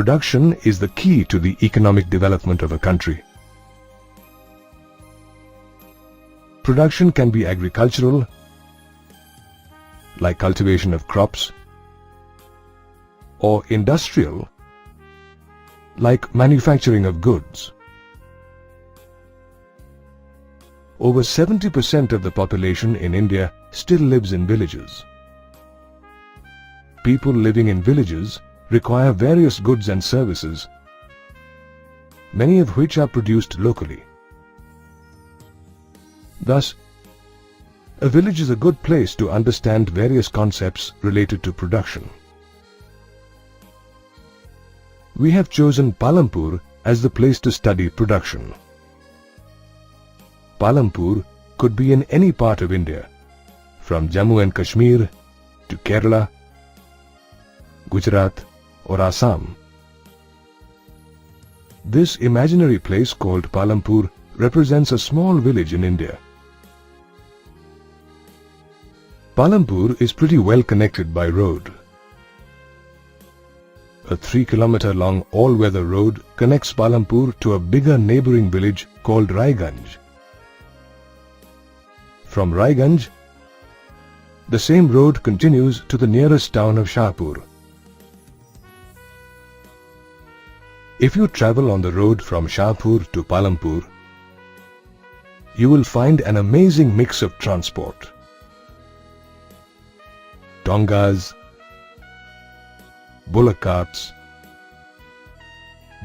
Production is the key to the economic development of a country. Production can be agricultural, like cultivation of crops, or industrial, like manufacturing of goods. Over 70% of the population in India still lives in villages. People living in villages require various goods and services, many of which are produced locally. Thus, a village is a good place to understand various concepts related to production. We have chosen Pallampur as the place to study production. Pallampur could be in any part of India, from Jammu and Kashmir to Kerala, Gujarat or Assam. This imaginary place called Pallampur represents a small village in India. Pallampur is pretty well connected by road. A 3-kilometer-long all-weather road connects Pallampur to a bigger neighboring village called Raiganj. From Raiganj, the same road continues to the nearest town of Shahpur. If you travel on the road from Shahpur to Pallampur, you will find an amazing mix of transport. Tongas, bullock carts,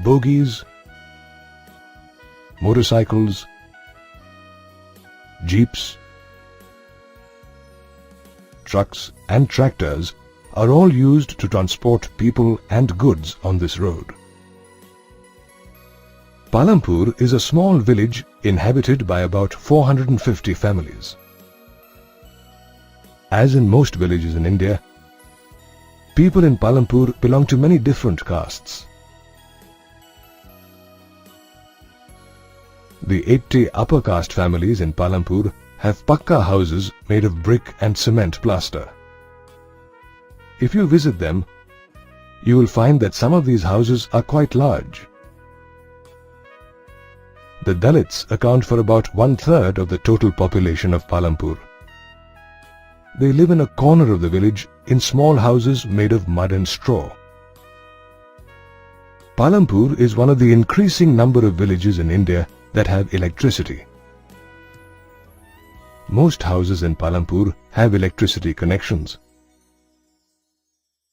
bogies, motorcycles, jeeps, trucks and tractors are all used to transport people and goods on this road. Pallampur is a small village inhabited by about 450 families. As in most villages in India, people in Pallampur belong to many different castes. The 80 upper caste families in Pallampur have pakka houses made of brick and cement plaster. If you visit them, you will find that some of these houses are quite large. The Dalits account for about 1/3 of the total population of Pallampur. They live in a corner of the village in small houses made of mud and straw. Pallampur is one of the increasing number of villages in India that have electricity. Most houses in Pallampur have electricity connections.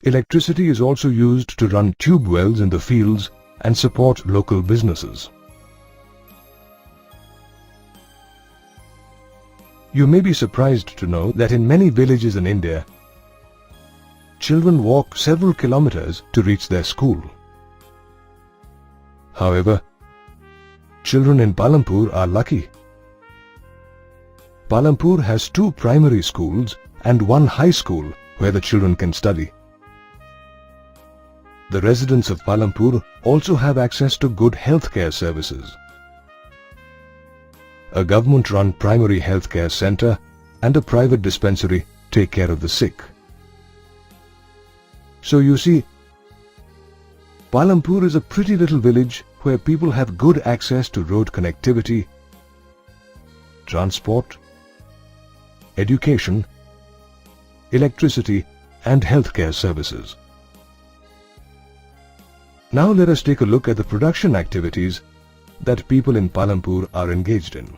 Electricity is also used to run tube wells in the fields and support local businesses. You may be surprised to know that in many villages in India, children walk several kilometers to reach their school. However, children in Pallampur are lucky. Pallampur has 2 primary schools and 1 high school where the children can study. The residents of Pallampur also have access to good healthcare services. A government-run primary healthcare center and a private dispensary take care of the sick. So you see, Pallampur is a pretty little village where people have good access to road connectivity, transport, education, electricity and healthcare services. Now let us take a look at the production activities that people in Pallampur are engaged in.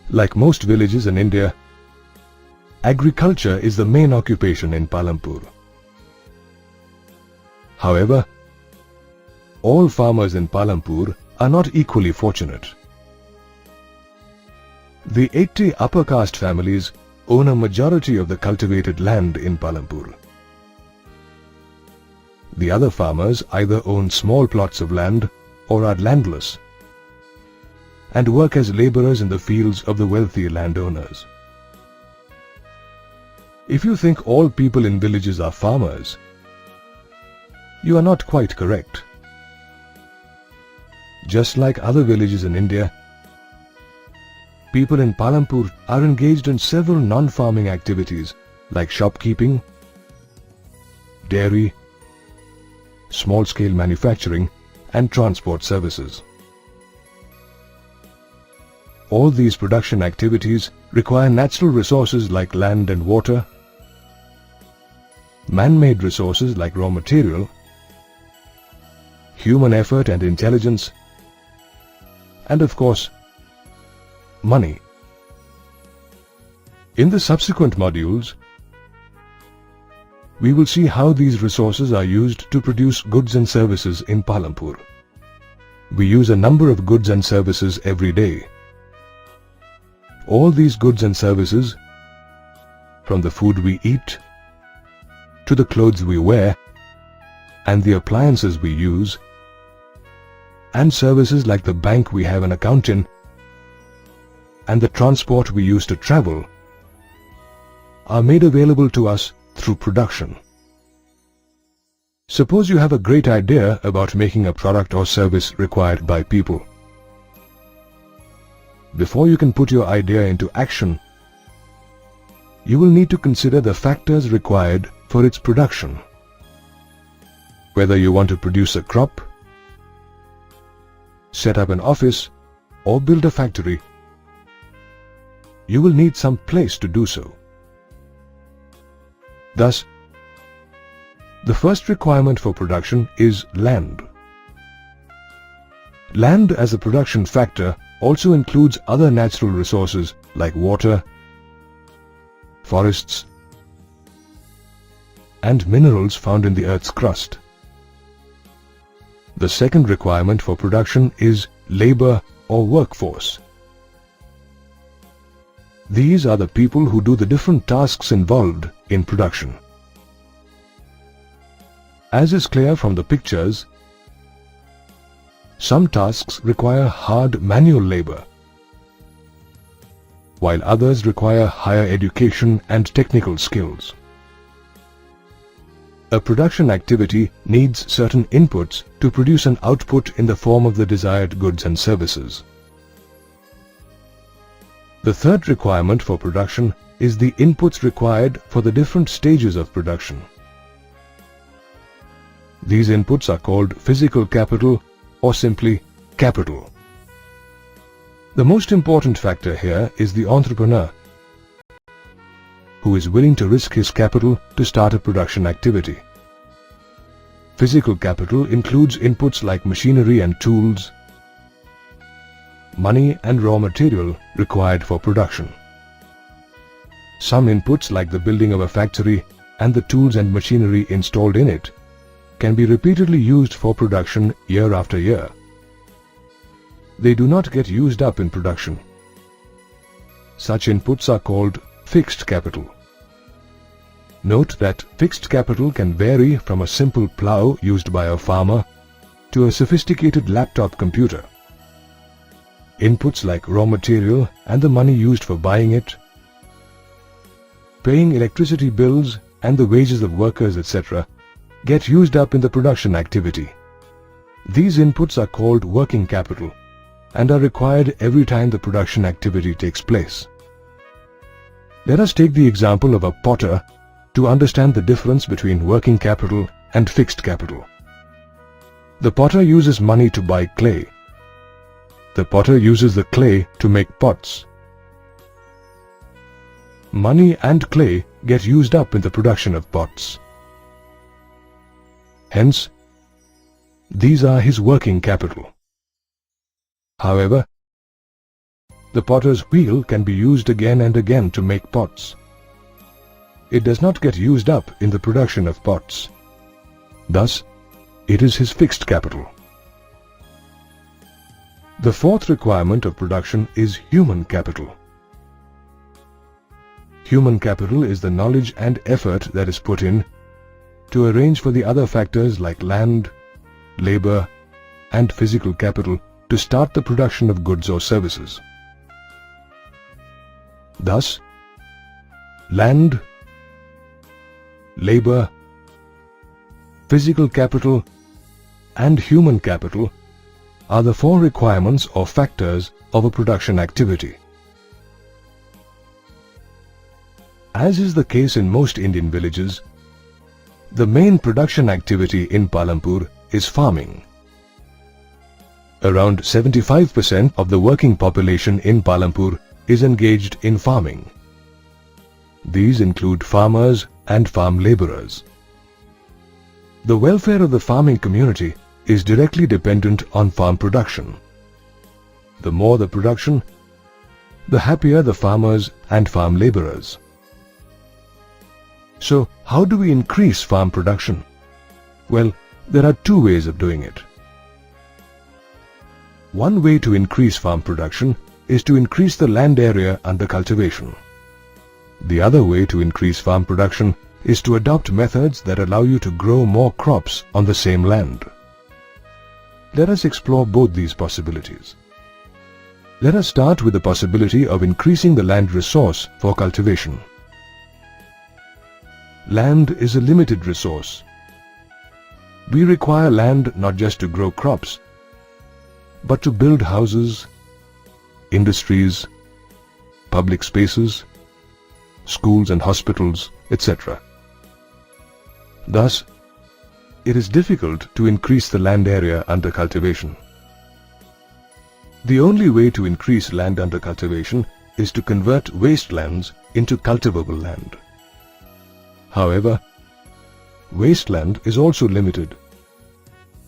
Like most villages in India, agriculture is the main occupation in Pallampur. However, all farmers in Pallampur are not equally fortunate. The 80 upper caste families own a majority of the cultivated land in Pallampur. The other farmers either own small plots of land or are landless and work as laborers in the fields of the wealthy landowners. If you think all people in villages are farmers, you are not quite correct. Just like other villages in India, people in Pallampur are engaged in several non-farming activities like shopkeeping, dairy, small-scale manufacturing, and transport services. All these production activities require natural resources like land and water, man-made resources like raw material, human effort and intelligence, and of course, money. In the subsequent modules, we will see how these resources are used to produce goods and services in Pallampur. We use a number of goods and services every day. All these goods and services, from the food we eat, to the clothes we wear, and the appliances we use, and services like the bank we have an account in, and the transport we use to travel, are made available to us through production. Suppose you have a great idea about making a product or service required by people. Before you can put your idea into action, you will need to consider the factors required for its production. Whether you want to produce a crop, set up an office, or build a factory, you will need some place to do so. Thus, the first requirement for production is land. Land as a production factor also includes other natural resources like water, forests, and minerals found in the earth's crust. The second requirement for production is labor or workforce. These are the people who do the different tasks involved in production. As is clear from the pictures, some tasks require hard manual labor, while others require higher education and technical skills. A production activity needs certain inputs to produce an output in the form of the desired goods and services. The third requirement for production is the inputs required for the different stages of production. These inputs are called physical capital or simply capital. The most important factor here is the entrepreneur, who is willing to risk his capital to start a production activity. Physical capital includes inputs like machinery and tools, money and raw material required for production. Some inputs like the building of a factory and the tools and machinery installed in it can be repeatedly used for production year after year. They do not get used up in production. Such inputs are called fixed capital. Note that fixed capital can vary from a simple plough used by a farmer to a sophisticated laptop computer. Inputs like raw material and the money used for buying it, paying electricity bills and the wages of workers, etc., get used up in the production activity. These inputs are called working capital and are required every time the production activity takes place. Let us take the example of a potter to understand the difference between working capital and fixed capital. The potter uses money to buy clay. The potter uses the clay to make pots. Money and clay get used up in the production of pots. Hence, these are his working capital. However, the potter's wheel can be used again and again to make pots. It does not get used up in the production of pots. Thus, it is his fixed capital. The fourth requirement of production is human capital. Human capital is the knowledge and effort that is put in to arrange for the other factors like land, labor, and physical capital to start the production of goods or services. Thus, land, labor, physical capital, and human capital are the four requirements or factors of a production activity. As is the case in most Indian villages, The main production activity in Pallampur is farming. Around 75% of the working population in Pallampur is engaged in farming. These include farmers and farm laborers. The welfare of the farming community is directly dependent on farm production. The more the production, the happier the farmers and farm laborers. So, how do we increase farm production? Well, there are two ways of doing it. One way to increase farm production is to increase the land area under cultivation. The other way to increase farm production is to adopt methods that allow you to grow more crops on the same land. Let us explore both these possibilities. Let us start with the possibility of increasing the land resource for cultivation. Land is a limited resource. We require land not just to grow crops, but to build houses, industries, public spaces, schools and hospitals, etc. Thus, it is difficult to increase the land area under cultivation. The only way to increase land under cultivation is to convert wastelands into cultivable land. However, wasteland is also limited,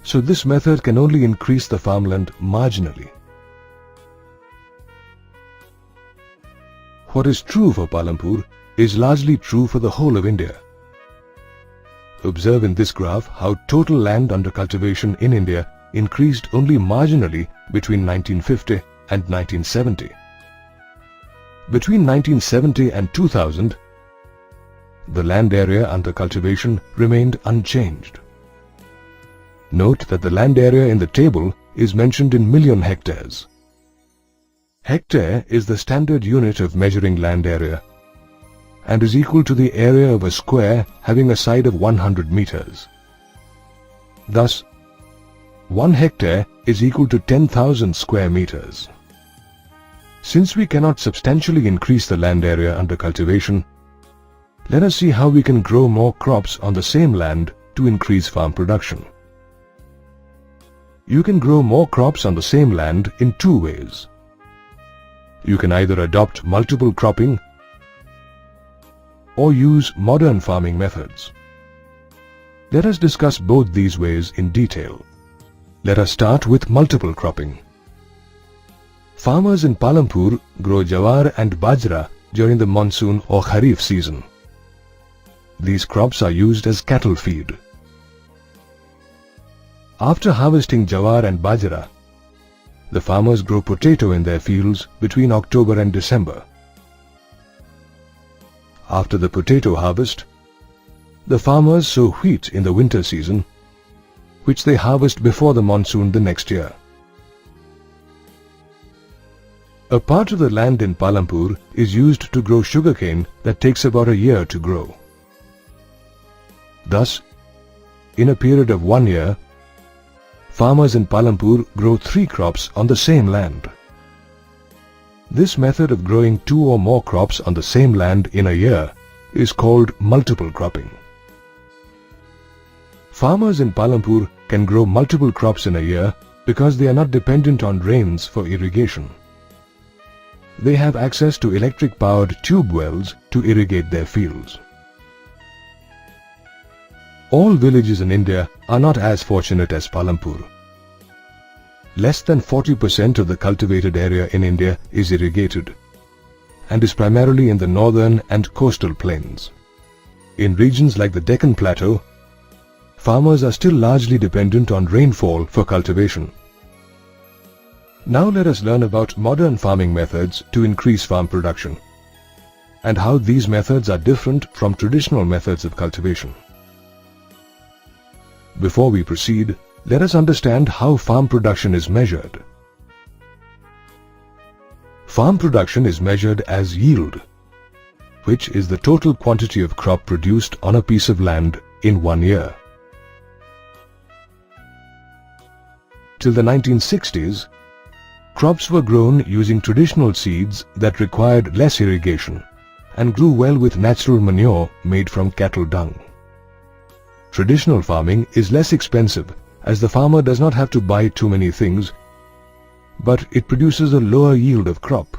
so this method can only increase the farmland marginally. What is true for Pallampur is largely true for the whole of India. Observe in this graph how total land under cultivation in India increased only marginally between 1950 and 1970. Between 1970 and 2000, the land area under cultivation remained unchanged. Note that the land area in the table is mentioned in million hectares. Hectare is the standard unit of measuring land area and is equal to the area of a square having a side of 100 meters. Thus, 1 hectare is equal to 10,000 square meters. Since we cannot substantially increase the land area under cultivation, let us see how we can grow more crops on the same land to increase farm production. You can grow more crops on the same land in two ways. You can either adopt multiple cropping or use modern farming methods. Let us discuss both these ways in detail. Let us start with multiple cropping. Farmers in Pallampur grow jawar and bajra during the monsoon or kharif season. These crops are used as cattle feed. After harvesting jawar and bajra, the farmers grow potato in their fields between October and December. After the potato harvest, the farmers sow wheat in the winter season, which they harvest before the monsoon the next year. A part of the land in Pallampur is used to grow sugarcane that takes about a year to grow. Thus, in a period of 1 year, farmers in Pallampur grow 3 crops on the same land. This method of growing 2 or more crops on the same land in a year is called multiple cropping. Farmers in Pallampur can grow multiple crops in a year because they are not dependent on rains for irrigation. They have access to electric-powered tube wells to irrigate their fields. All villages in India are not as fortunate as Pallampur. Less than 40% of the cultivated area in India is irrigated and is primarily in the northern and coastal plains. In regions like the Deccan Plateau, farmers are still largely dependent on rainfall for cultivation. Now let us learn about modern farming methods to increase farm production and how these methods are different from traditional methods of cultivation. Before we proceed, let us understand how farm production is measured. Farm production is measured as yield, which is the total quantity of crop produced on a piece of land in 1 year. Till the 1960s, crops were grown using traditional seeds that required less irrigation and grew well with natural manure made from cattle dung. traditional farming is less expensive as the farmer does not have to buy too many things, but it produces a lower yield of crop.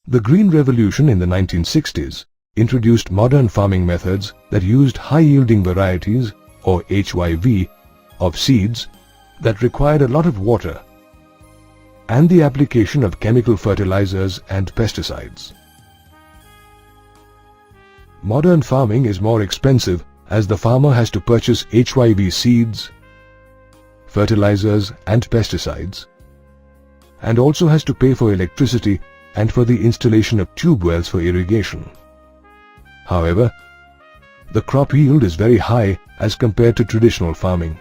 The Green Revolution in the 1960s introduced modern farming methods that used high-yielding varieties, or HYV, of seeds that required a lot of water, and the application of chemical fertilizers and pesticides. Modern farming is more expensive as the farmer has to purchase HYV seeds, fertilizers and pesticides, and also has to pay for electricity and for the installation of tube wells for irrigation. However, the crop yield is very high as compared to traditional farming.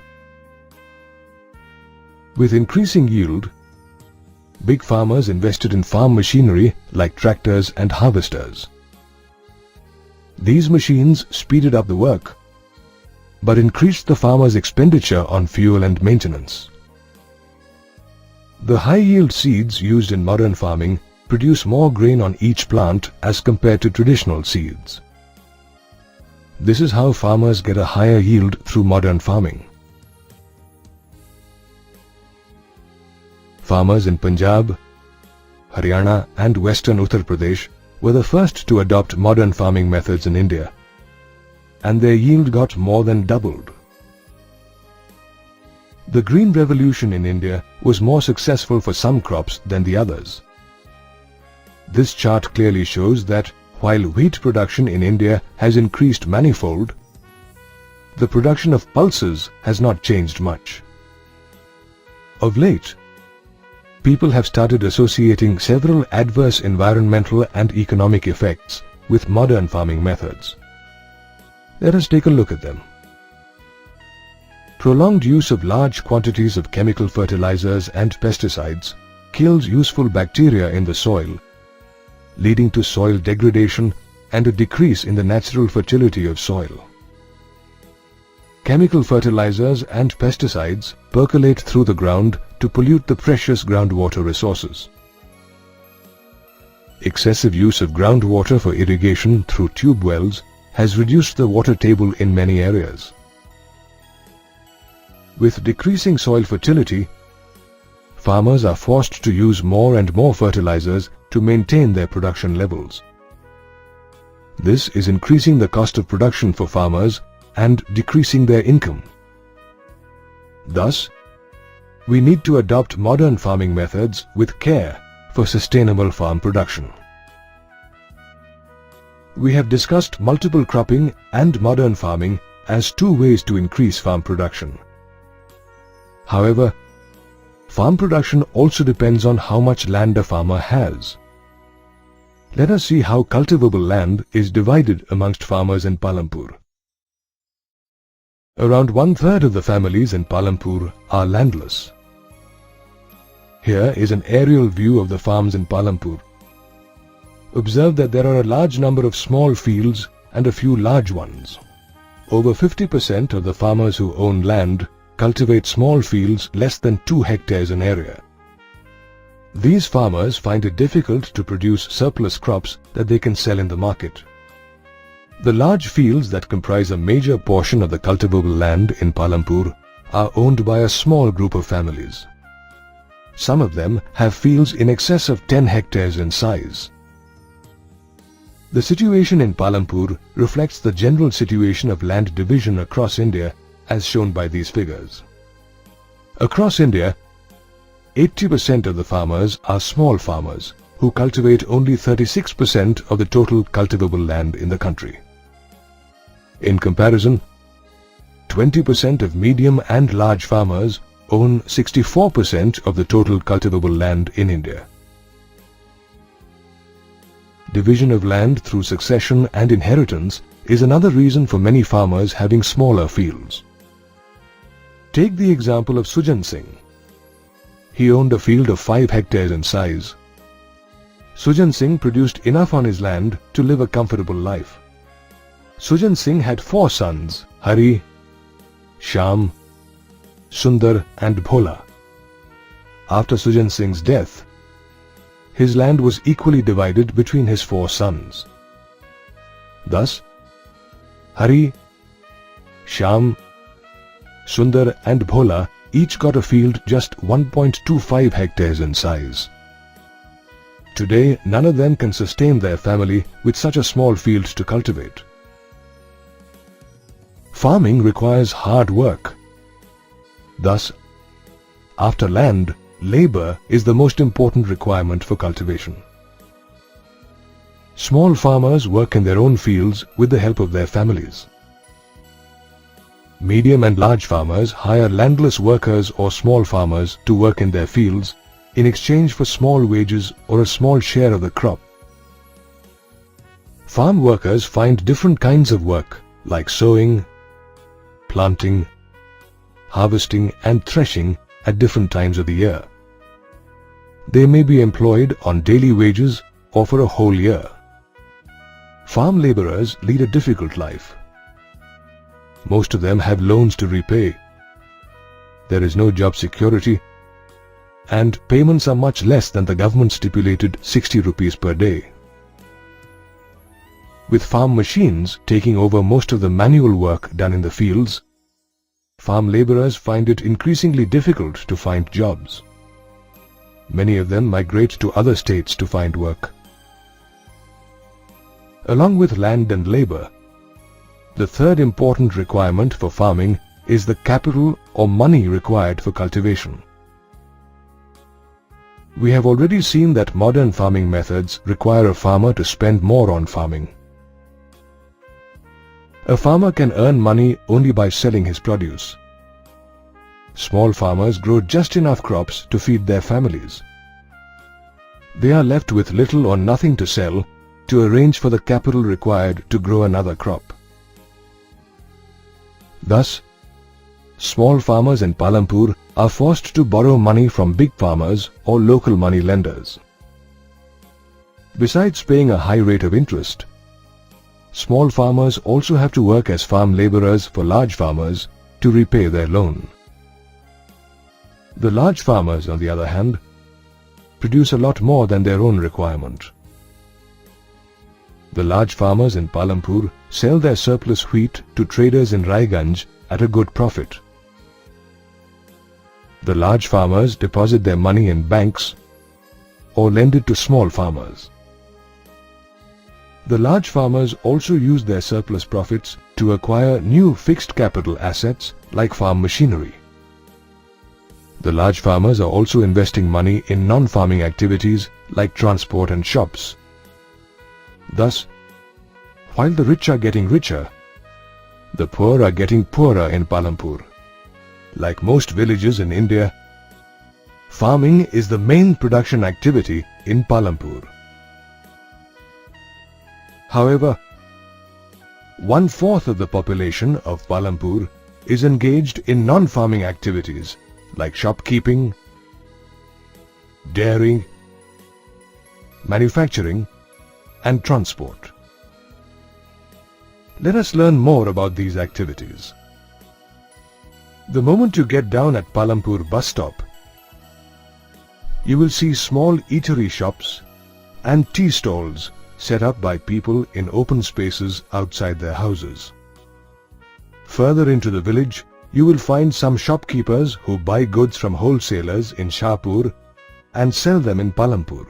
With increasing yield, big farmers invested in farm machinery like tractors and harvesters. These machines speeded up the work, but increased the farmer's expenditure on fuel and maintenance. The high-yield seeds used in modern farming produce more grain on each plant as compared to traditional seeds. This is how farmers get a higher yield through modern farming. Farmers in Punjab, Haryana and western Uttar Pradesh were the first to adopt modern farming methods in India, and their yield got more than doubled. The Green Revolution in India was more successful for some crops than the others. This chart clearly shows that while wheat production in India has increased manifold, the production of pulses has not changed much. Of late, people have started associating several adverse environmental and economic effects with modern farming methods. Let us take a look at them. Prolonged use of large quantities of chemical fertilizers and pesticides kills useful bacteria in the soil, leading to soil degradation and a decrease in the natural fertility of soil. Chemical fertilizers and pesticides percolate through the ground to pollute the precious groundwater resources. Excessive use of groundwater for irrigation through tube wells has reduced the water table in many areas. With decreasing soil fertility, farmers are forced to use more and more fertilizers to maintain their production levels. This is increasing the cost of production for farmers and decreasing their income. Thus, we need to adopt modern farming methods with care for sustainable farm production. We have discussed multiple cropping and modern farming as two ways to increase farm production. However, farm production also depends on how much land a farmer has. Let us see how cultivable land is divided amongst farmers in Pallampur. Around 1/3 of the families in Pallampur are landless. Here is an aerial view of the farms in Pallampur. Observe that there are a large number of small fields and a few large ones. Over 50% of the farmers who own land cultivate small fields less than 2 hectares in area. These farmers find it difficult to produce surplus crops that they can sell in the market. The large fields that comprise a major portion of the cultivable land in Pallampur are owned by a small group of families. Some of them have fields in excess of 10 hectares in size. The situation in Pallampur reflects the general situation of land division across India as shown by these figures. Across India, 80% of the farmers are small farmers who cultivate only 36% of the total cultivable land in the country. In comparison, 20% of medium and large farmers own 64% of the total cultivable land in India. Division of land through succession and inheritance is another reason for many farmers having smaller fields. Take the example of Sujan Singh. He owned a field of 5 hectares in size. Sujan Singh produced enough on his land to live a comfortable life. Sujan Singh had 4 sons, Hari, Shyam, Sundar and Bhola. After Sujan Singh's death, his land was equally divided between his 4 sons. Thus, Hari, Shyam, Sundar and Bhola each got a field just 1.25 hectares in size. Today, none of them can sustain their family with such a small field to cultivate. Farming requires hard work. Thus, after land, labor is the most important requirement for cultivation. Small farmers work in their own fields with the help of their families. Medium and large farmers hire landless workers or small farmers to work in their fields in exchange for small wages or a small share of the crop. Farm workers find different kinds of work like sowing, planting, harvesting and threshing at different times of the year. They may be employed on daily wages or for a whole year. Farm laborers lead a difficult life. Most of them have loans to repay. There is no job security, and payments are much less than the government stipulated 60 rupees per day. With farm machines taking over most of the manual work done in the fields, farm laborers find it increasingly difficult to find jobs. Many of them migrate to other states to find work. Along with land and labor, the third important requirement for farming is the capital or money required for cultivation. We have already seen that modern farming methods require a farmer to spend more on farming. A farmer can earn money only by selling his produce. Small farmers grow just enough crops to feed their families. They are left with little or nothing to sell to arrange for the capital required to grow another crop. Thus, small farmers in Pallampur are forced to borrow money from big farmers or local money lenders. Besides paying a high rate of interest, small farmers also have to work as farm laborers for large farmers to repay their loan. The large farmers, on the other hand, produce a lot more than their own requirement. The large farmers in Pallampur sell their surplus wheat to traders in Raiganj at a good profit. The large farmers deposit their money in banks or lend it to small farmers. The large farmers also use their surplus profits to acquire new fixed capital assets like farm machinery. The large farmers are also investing money in non-farming activities like transport and shops. Thus, while the rich are getting richer, the poor are getting poorer in Pallampur. Like most villages in India, farming is the main production activity in Pallampur. However, 1/4 of the population of Pallampur is engaged in non-farming activities like shopkeeping, dairying, manufacturing, and transport. Let us learn more about these activities. The moment you get down at Pallampur bus stop, you will see small eatery shops and tea stalls set up by people in open spaces outside their houses. Further into the village, you will find some shopkeepers who buy goods from wholesalers in Shahpur and sell them in Pallampur.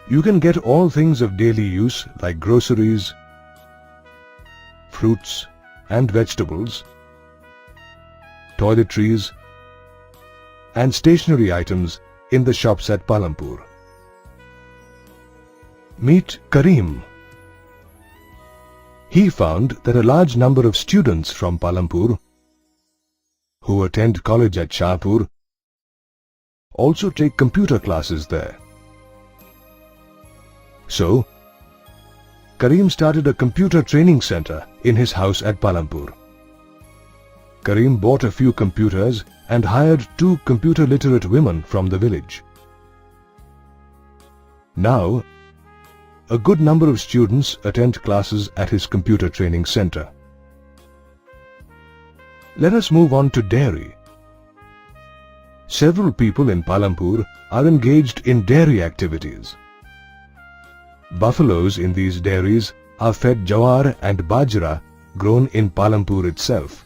You can get all things of daily use like groceries, fruits and vegetables, toiletries and stationery items in the shops at Pallampur. Meet Karim. He found that a large number of students from Pallampur who attend college at Shahpur also take computer classes there. So, Karim started a computer training center in his house at Pallampur. Karim bought a few computers and hired 2 computer literate women from the village. Now, a good number of students attend classes at his computer training center. Let us move on to dairy. Several people in Pallampur are engaged in dairy activities. Buffaloes in these dairies are fed jawar and bajra grown in Pallampur itself.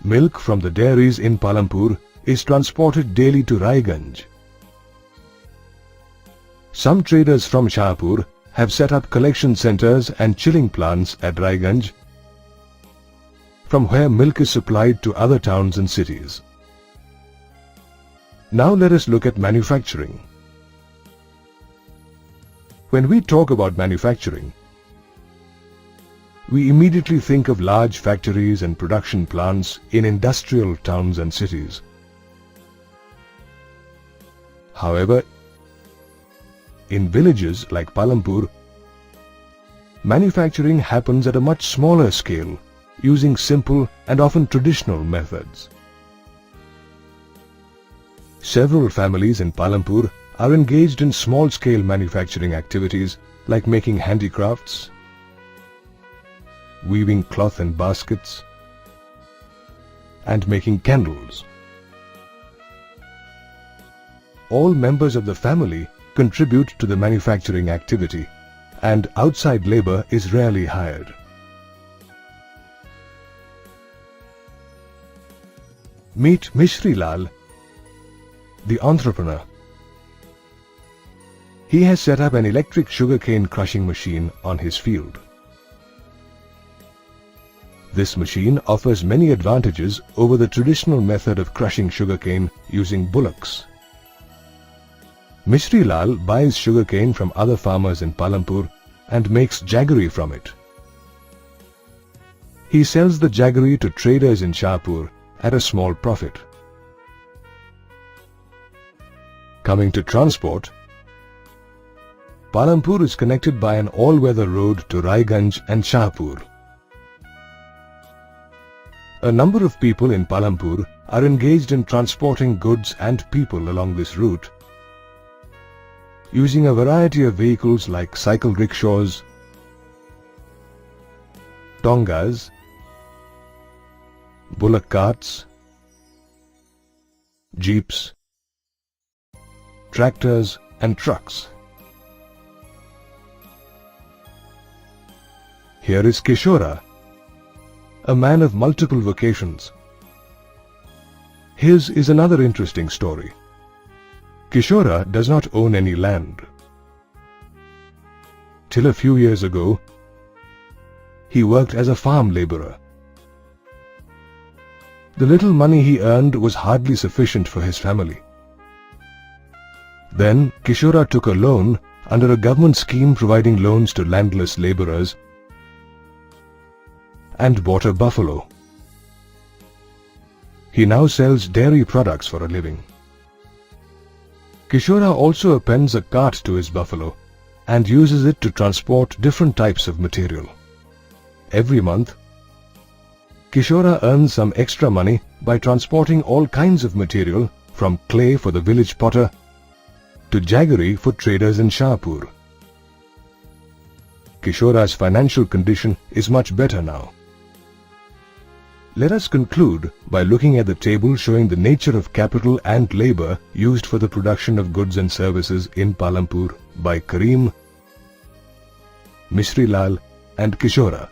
Milk from the dairies in Pallampur is transported daily to Raiganj. Some traders from Shahpur have set up collection centers and chilling plants at Raiganj, from where milk is supplied to other towns and cities. Now let us look at manufacturing. When we talk about manufacturing, we immediately think of large factories and production plants in industrial towns and cities. However, in villages like Pallampur, manufacturing happens at a much smaller scale, using simple and often traditional methods. Several families in Pallampur are engaged in small-scale manufacturing activities like making handicrafts, weaving cloth and baskets, and making candles. All members of the family contribute to the manufacturing activity, and outside labor is rarely hired. Meet Mishri Lal, the entrepreneur. He has set up an electric sugarcane crushing machine on his field. This machine offers many advantages over the traditional method of crushing sugarcane using bullocks. Mishri Lal buys sugarcane from other farmers in Pallampur and makes jaggery from it. He sells the jaggery to traders in Shahpur at a small profit. Coming to transport, Pallampur is connected by an all-weather road to Raiganj and Shahpur. A number of people in Pallampur are engaged in transporting goods and people along this route, using a variety of vehicles like cycle rickshaws, tongas, bullock carts, jeeps, tractors and trucks. Here is Kishora, a man of multiple vocations. His is another interesting story. Kishora does not own any land. Till a few years ago, he worked as a farm laborer. The little money he earned was hardly sufficient for his family. Then Kishora took a loan under a government scheme providing loans to landless laborers and bought a buffalo. He now sells dairy products for a living. Kishora also appends a cart to his buffalo and uses it to transport different types of material. Every month, Kishora earns some extra money by transporting all kinds of material, from clay for the village potter to jaggery for traders in Shahpur. Kishora's financial condition is much better now. Let us conclude by looking at the table showing the nature of capital and labor used for the production of goods and services in Pallampur by Karim, Mishri Lal and Kishora.